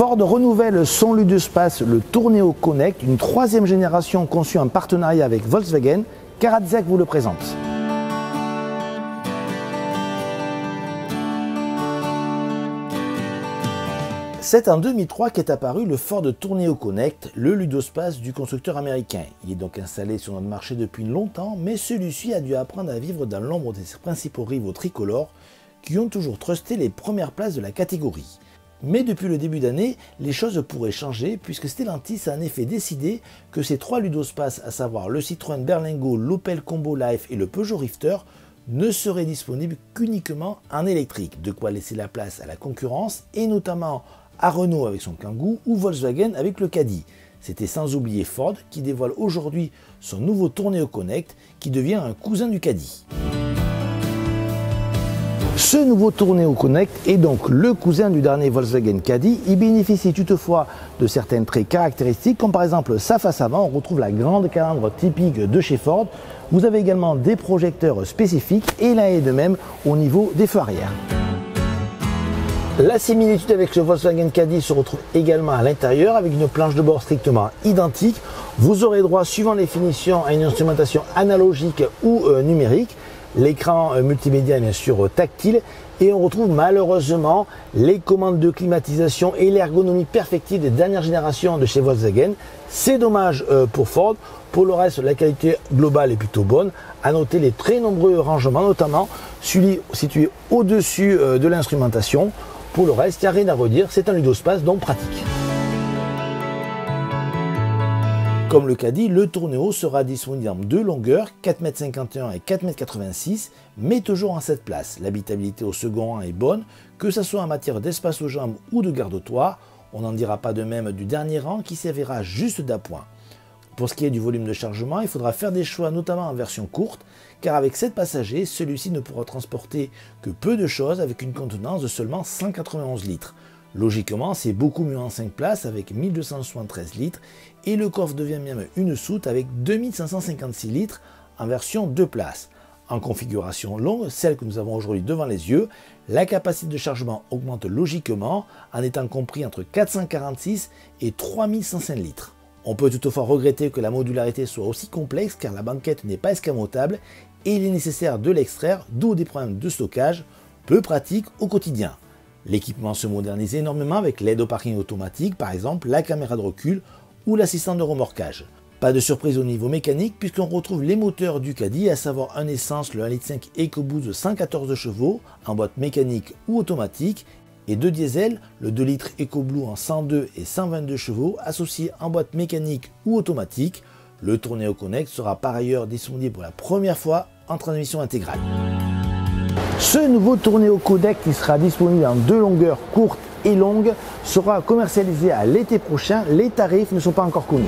Ford renouvelle son ludospace, le Tourneo Connect, une troisième génération conçue en partenariat avec Volkswagen. Karadziak vous le présente. C'est en 2003 qu'est apparu le Ford Tourneo Connect, le ludospace du constructeur américain. Il est donc installé sur notre marché depuis longtemps, mais celui-ci a dû apprendre à vivre dans l'ombre de ses principaux rivaux tricolores qui ont toujours trusté les premières places de la catégorie. Mais depuis le début d'année, les choses pourraient changer puisque Stellantis a en effet décidé que ces trois ludospaces, à savoir le Citroën Berlingo, l'Opel Combo Life et le Peugeot Rifter, ne seraient disponibles qu'uniquement en électrique, de quoi laisser la place à la concurrence et notamment à Renault avec son Kangoo ou Volkswagen avec le Caddy. C'était sans oublier Ford qui dévoile aujourd'hui son nouveau Tourneo Connect qui devient un cousin du Caddy. Ce nouveau Tourneo Connect est donc le cousin du dernier Volkswagen Caddy. Il bénéficie toutefois de certains traits caractéristiques comme par exemple sa face avant, on retrouve la grande calandre typique de chez Ford. Vous avez également des projecteurs spécifiques et il en est de même au niveau des feux arrière. La similitude avec le Volkswagen Caddy se retrouve également à l'intérieur avec une planche de bord strictement identique. Vous aurez droit, suivant les finitions, à une instrumentation analogique ou numérique. L'écran multimédia est bien sûr tactile et on retrouve malheureusement les commandes de climatisation et l'ergonomie perfective des dernières générations de chez Volkswagen. C'est dommage pour Ford. Pour le reste, la qualité globale est plutôt bonne. À noter les très nombreux rangements, notamment celui situé au-dessus de l'instrumentation. Pour le reste, il n'y a rien à redire, c'est un ludospace donc pratique. Comme le Caddy, le Tourneo sera disponible en deux longueurs, 4,51 m et 4,86 m, mais toujours en 7 places. L'habitabilité au second rang est bonne, que ce soit en matière d'espace aux jambes ou de garde-toit. On n'en dira pas de même du dernier rang qui servira juste d'appoint. Pour ce qui est du volume de chargement, il faudra faire des choix, notamment en version courte, car avec 7 passagers, celui-ci ne pourra transporter que peu de choses avec une contenance de seulement 191 litres. Logiquement, c'est beaucoup mieux en 5 places avec 1273 litres et le coffre devient même une soute avec 2556 litres en version 2 places. En configuration longue, celle que nous avons aujourd'hui devant les yeux, la capacité de chargement augmente logiquement en étant compris entre 446 et 3105 litres. On peut toutefois regretter que la modularité soit aussi complexe car la banquette n'est pas escamotable et il est nécessaire de l'extraire, d'où des problèmes de stockage, peu pratiques au quotidien. L'équipement se modernise énormément avec l'aide au parking automatique, par exemple la caméra de recul ou l'assistant de remorquage. Pas de surprise au niveau mécanique puisqu'on retrouve les moteurs du Caddy, à savoir un essence, le 1,5 litre EcoBoost de 114 chevaux en boîte mécanique ou automatique et deux diesel, le 2 litres EcoBlue en 102 et 122 chevaux associés en boîte mécanique ou automatique. Le Tourneo Connect sera par ailleurs disponible pour la première fois en transmission intégrale. Ce nouveau Tourneo Connect qui sera disponible en deux longueurs courtes et longues sera commercialisé à l'été prochain. Les tarifs ne sont pas encore connus.